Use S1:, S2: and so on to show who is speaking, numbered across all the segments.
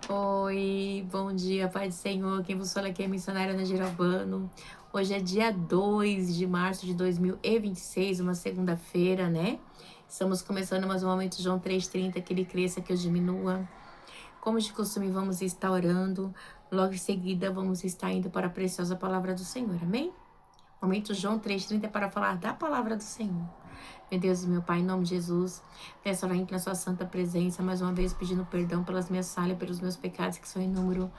S1: Oi, bom dia, Pai do Senhor. Quem vos fala aqui é a missionária Ana Girobano. Hoje é dia 2 de março de 2026, uma segunda-feira, né? Estamos começando mais um momento João 3,30, que ele cresça, que eu diminua. Como de costume, vamos estar orando. Logo em seguida, vamos estar indo para a preciosa palavra do Senhor, amém? Momento João 3,30 é para falar da palavra do Senhor. Meu Deus e meu Pai, em nome de Jesus, peço lá na sua santa presença, mais uma vez pedindo perdão pelas minhas falhas, pelos meus pecados que são em número.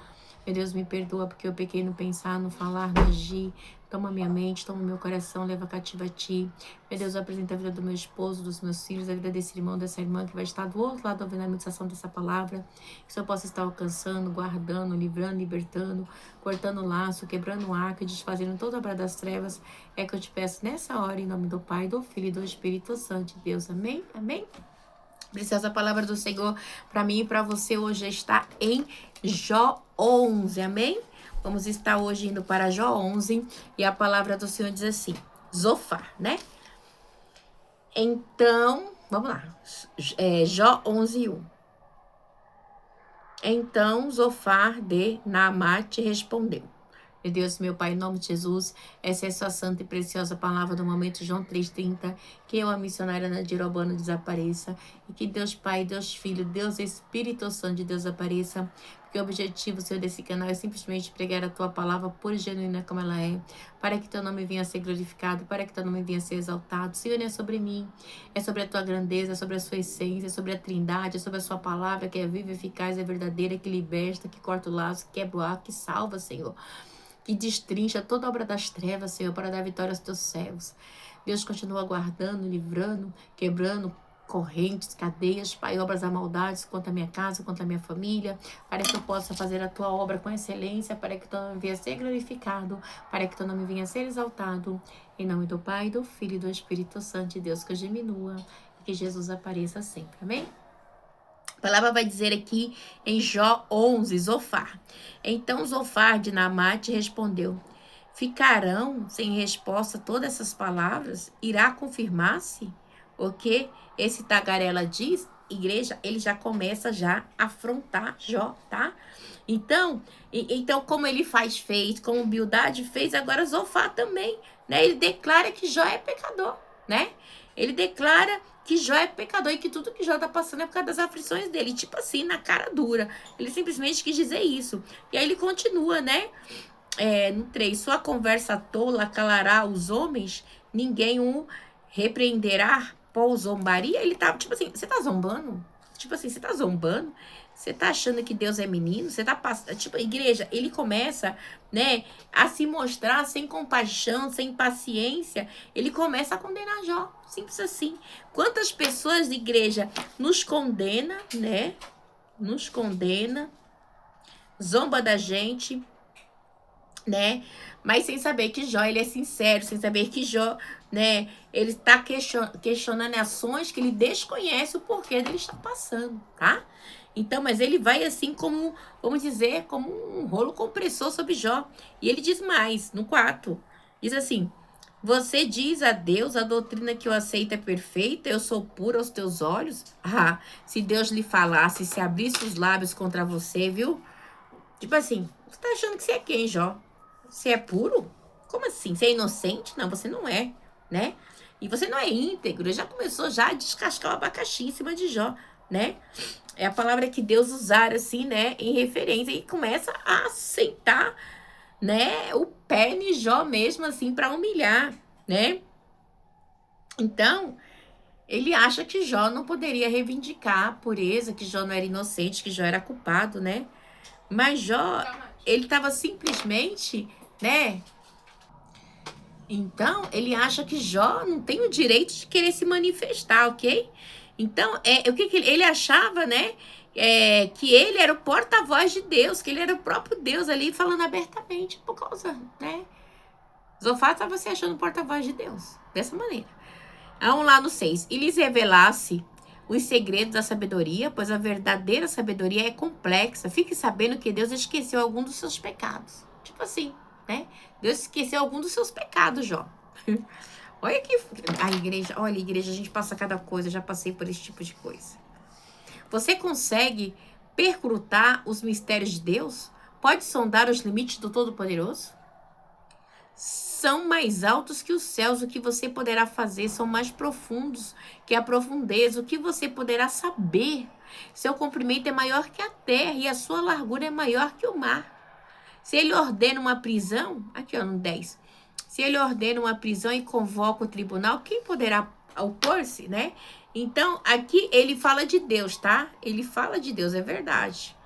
S1: Meu Deus, me perdoa porque eu pequei no pensar, no falar, no agir. Toma minha mente, toma meu coração, leva cativo a ti. Meu Deus, eu apresento a vida do meu esposo, dos meus filhos, a vida desse irmão, dessa irmã que vai estar do outro lado ouvindo a meditação dessa palavra. Que o Senhor possa estar alcançando, guardando, livrando, libertando, cortando o laço, quebrando o arco, desfazendo toda a obra das trevas. É que eu te peço nessa hora, em nome do Pai, do Filho e do Espírito Santo de Deus. Amém? Amém? Preciosa palavra do Senhor para mim e para você hoje está em Jó 11, amém? Vamos estar hoje indo para Jó 11 e a palavra do Senhor diz assim, Zofar, né? Então, vamos lá, Jó 11, 1. Então Zofar de Naamate respondeu. Meu Deus, meu Pai, em nome de Jesus, essa é a sua santa e preciosa palavra do momento, João 3,30, que eu, a missionária Ana Girobano, desapareça, e que Deus Pai, Deus Filho, Deus Espírito Santo de Deus apareça, porque o objetivo, Senhor, desse canal é simplesmente pregar a Tua palavra pura e genuína como ela é, para que Teu nome venha a ser glorificado, para que Teu nome venha a ser exaltado. Senhor, é sobre mim, é sobre a Tua grandeza, é sobre a Sua essência, é sobre a Trindade, é sobre a Sua palavra, que é viva, eficaz, é verdadeira, que liberta, que corta o laço, que quebra o ar, que salva, Senhor, que destrincha toda obra das trevas, Senhor, para dar vitória aos teus servos. Deus continua guardando, livrando, quebrando correntes, cadeias, Pai, obras da maldade contra a minha casa, contra a minha família, para que eu possa fazer a tua obra com excelência, para que teu nome venha a ser glorificado, para que teu nome venha a ser exaltado. Em nome do Pai, do Filho e do Espírito Santo de Deus, que eu diminua e que Jesus apareça sempre. Amém? A palavra vai dizer aqui em Jó 11, Zofar. Então Zofar de Naamate respondeu, ficarão sem resposta todas essas palavras? Irá confirmar-se? O que esse tagarela diz? Igreja, ele já começa já a afrontar Jó, tá? Então, como ele fez, como Bildade fez, agora Zofar também, né? Ele declara que Jó é pecador, né? Ele declara que Jó é pecador e que tudo que Jó tá passando é por causa das aflições dele. Tipo assim, na cara dura. Ele simplesmente quis dizer isso. E aí ele continua, né? No 3, sua conversa tola calará os homens, ninguém o repreenderá por zombaria. Ele tá, tipo assim, você tá zombando? Tipo assim, você tá zombando? Você tá achando que Deus é menino? Você tá passando, tipo, igreja, ele começa, né, a se mostrar sem compaixão, sem paciência. Ele começa a condenar Jó, simples assim. Quantas pessoas de igreja nos condena, né? Nos condena, zomba da gente, né? Mas sem saber que Jó, ele é sincero, sem saber que Jó, né, ele tá questionando ações que ele desconhece o porquê dele estar passando, tá? Então, mas ele vai assim como, vamos dizer, como um rolo compressor sobre Jó. E ele diz mais, no 4, diz assim, você diz a Deus a doutrina que eu aceito é perfeita, eu sou pura aos teus olhos? Ah, se Deus lhe falasse, se abrisse os lábios contra você, viu? Tipo assim, você tá achando que você é quem, Jó? Você é puro? Como assim? Você é inocente? Não, você não é, né? E você não é íntegro. Já começou já a descascar o abacaxi em cima de Jó, né? É a palavra que Deus usar assim, né? Em referência. E começa a aceitar, né? O pé em Jó mesmo, assim, para humilhar, né? Então, ele acha que Jó não poderia reivindicar a pureza, que Jó não era inocente, que Jó era culpado, né? Mas Jó, ele estava simplesmente, né? Então, ele acha que Jó não tem o direito de querer se manifestar, ok? Então, o que ele achava, né? Que ele era o porta-voz de Deus, que ele era o próprio Deus ali falando abertamente, por causa, né? Zofar estava se achando porta-voz de Deus, dessa maneira. Vamos lá no 6. E lhes revelasse os segredos da sabedoria, pois a verdadeira sabedoria é complexa. Fique sabendo que Deus esqueceu algum dos seus pecados. Tipo assim, né? Deus esqueceu algum dos seus pecados, Jó. Olha que... Olha, igreja, a gente passa cada coisa. Eu já passei por esse tipo de coisa. Você consegue perscrutar os mistérios de Deus? Pode sondar os limites do Todo-Poderoso? São mais altos que os céus, o que você poderá fazer, são mais profundos que a profundeza, o que você poderá saber. Seu comprimento é maior que a terra e a sua largura é maior que o mar. Se ele ordena uma prisão, aqui ó, no 10, se ele ordena uma prisão e convoca o tribunal, quem poderá opor-se, né? Então, aqui ele fala de Deus, tá? Ele fala de Deus, é verdade.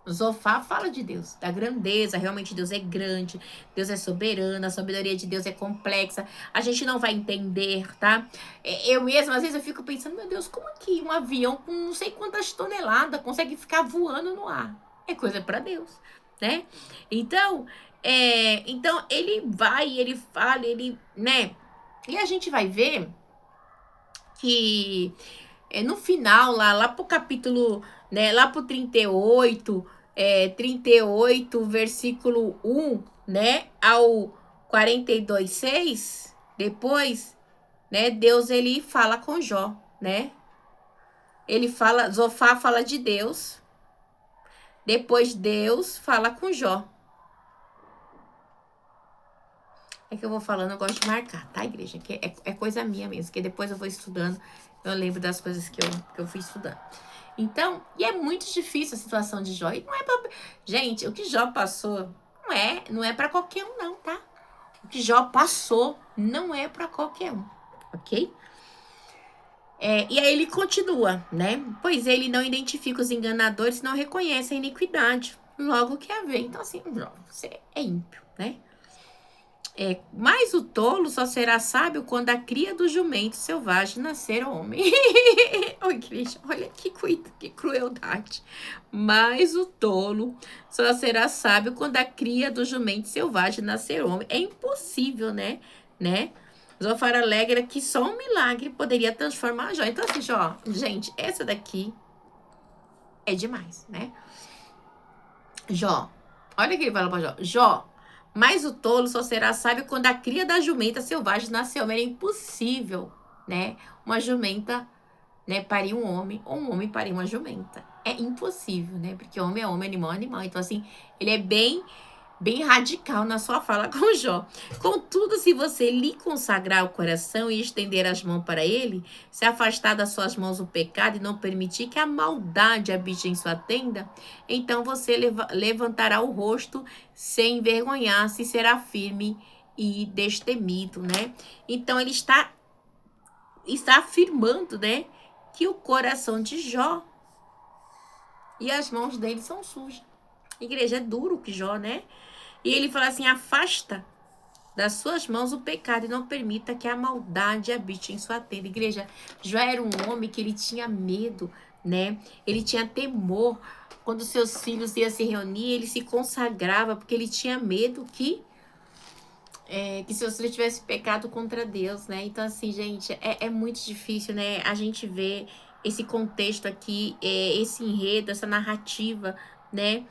S1: Zofá fala de Deus, da grandeza, realmente Deus é grande, Deus é soberano, a sabedoria de Deus é complexa, a gente não vai entender, tá? Eu mesma, às vezes eu fico pensando, meu Deus, como que um avião com não sei quantas toneladas consegue ficar voando no ar? É coisa para Deus, né? Então, então ele vai, ele fala, ele, né? E a gente vai ver que no final, lá pro capítulo, né, lá pro 38, 38, versículo 1, né, ao 42:6, depois, né, Deus, ele fala com Jó, né, ele fala, Zofá fala de Deus, depois Deus fala com Jó. É que eu vou falando, eu gosto de marcar, tá, igreja? Que é coisa minha mesmo, que depois eu vou estudando, eu lembro das coisas que eu fui estudando. Então, e é muito difícil a situação de Jó. E não é pra... Gente, o que Jó passou não é para qualquer um, não, tá? O que Jó passou não é para qualquer um, ok? E aí ele continua, né? Pois ele não identifica os enganadores, não reconhece a iniquidade. Logo que haver. Então, assim, Jó, você é ímpio, né? Mas o tolo só será sábio quando a cria do jumento selvagem nascer homem. Oi, Cristian, olha que crueldade. Mas o tolo só será sábio quando a cria do jumento selvagem nascer homem. É impossível, né? Zofar alegra que só um milagre poderia transformar Jó. Então, assim, Jó, gente, essa daqui é demais, né? Jó, olha o que ele fala pra Jó. Jó, mas o tolo só será sábio quando a cria da jumenta selvagem nasceu. Era impossível, né? Uma jumenta, né, parir um homem, ou um homem parir uma jumenta. É impossível, né? Porque homem é homem, animal é animal. Então, assim, ele é bem radical na sua fala com Jó. Contudo, se você lhe consagrar o coração e estender as mãos para ele, se afastar das suas mãos o pecado e não permitir que a maldade habite em sua tenda, então você levantará o rosto sem envergonhar-se e será firme e destemido, né? Então, ele está afirmando, né, que o coração de Jó e as mãos dele são sujas. Igreja, é duro que Jó, né? E ele fala assim, afasta das suas mãos o pecado e não permita que a maldade habite em sua tenda. Igreja, Jó era um homem que ele tinha medo, né? Ele tinha temor. Quando seus filhos iam se reunir, ele se consagrava, porque ele tinha medo que seus filhos tivessem pecado contra Deus, né? Então, assim, gente, é muito difícil, né? A gente vê esse contexto aqui, esse enredo, essa narrativa, né?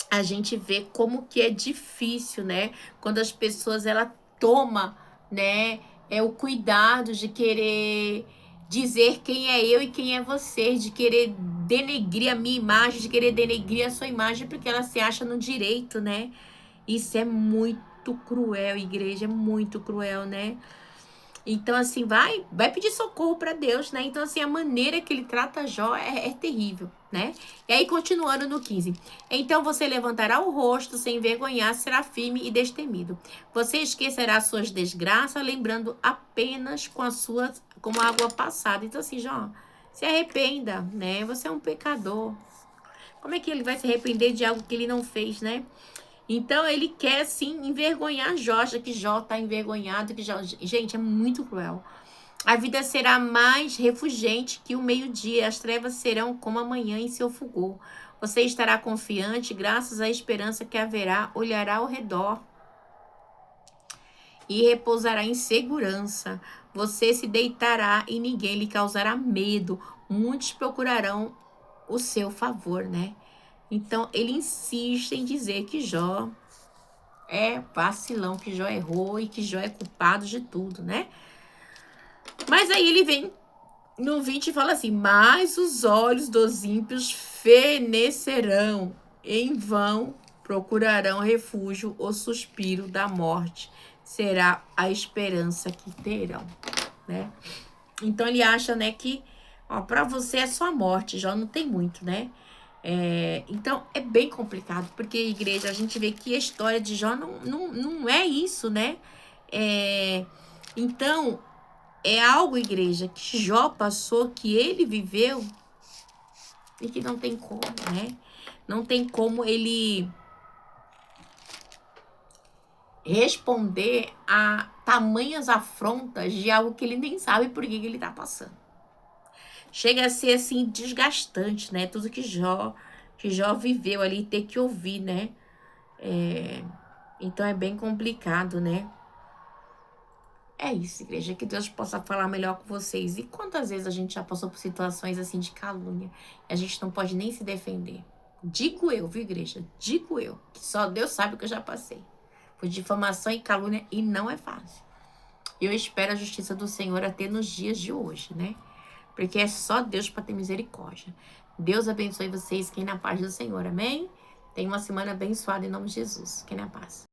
S1: A gente vê como que é difícil, né? Quando as pessoas, ela toma, né? O cuidado de querer dizer quem é eu e quem é você, de querer denegrir a minha imagem, de querer denegrir a sua imagem, porque ela se acha no direito, né? Isso é muito cruel, igreja, é muito cruel, né? Então, assim, vai pedir socorro para Deus, né? Então, assim, a maneira que ele trata Jó é terrível, né? E aí, continuando no 15. Então, você levantará o rosto sem envergonhar, será firme e destemido. Você esquecerá suas desgraças, lembrando apenas como a água passada. Então, assim, Jó, se arrependa, né? Você é um pecador. Como é que ele vai se arrepender de algo que ele não fez, né? Então, ele quer, sim, envergonhar Jó, já que Jó está envergonhado. Gente, é muito cruel. A vida será mais refulgente que o meio-dia. As trevas serão como a manhã em seu fulgor. Você estará confiante, graças à esperança que haverá, olhará ao redor e repousará em segurança. Você se deitará e ninguém lhe causará medo. Muitos procurarão o seu favor, né? Então, ele insiste em dizer que Jó é vacilão, que Jó errou e que Jó é culpado de tudo, né? Mas aí ele vem no 20 fala assim: mas os olhos dos ímpios fenecerão, em vão procurarão refúgio, o suspiro da morte será a esperança que terão, né? Então ele acha, né, que para você é só a morte, já não tem muito, né? Então é bem complicado, porque igreja, a gente vê que a história de Jó não é isso, né? Então é algo, igreja, que Jó passou, que ele viveu e que não tem como, né? Não tem como ele responder a tamanhas afrontas de algo que ele nem sabe por que ele tá passando. Chega a ser assim desgastante, né? Tudo que Jó viveu ali, ter que ouvir, né? Então é bem complicado, né? É isso, igreja, que Deus possa falar melhor com vocês. E quantas vezes a gente já passou por situações assim de calúnia e a gente não pode nem se defender? Digo eu, viu, igreja? Digo eu, que só Deus sabe o que eu já passei. Por difamação e calúnia, e não é fácil. Eu espero a justiça do Senhor até nos dias de hoje, né? Porque é só Deus para ter misericórdia. Deus abençoe vocês, quem na paz do Senhor, amém? Tenha uma semana abençoada em nome de Jesus, quem na paz.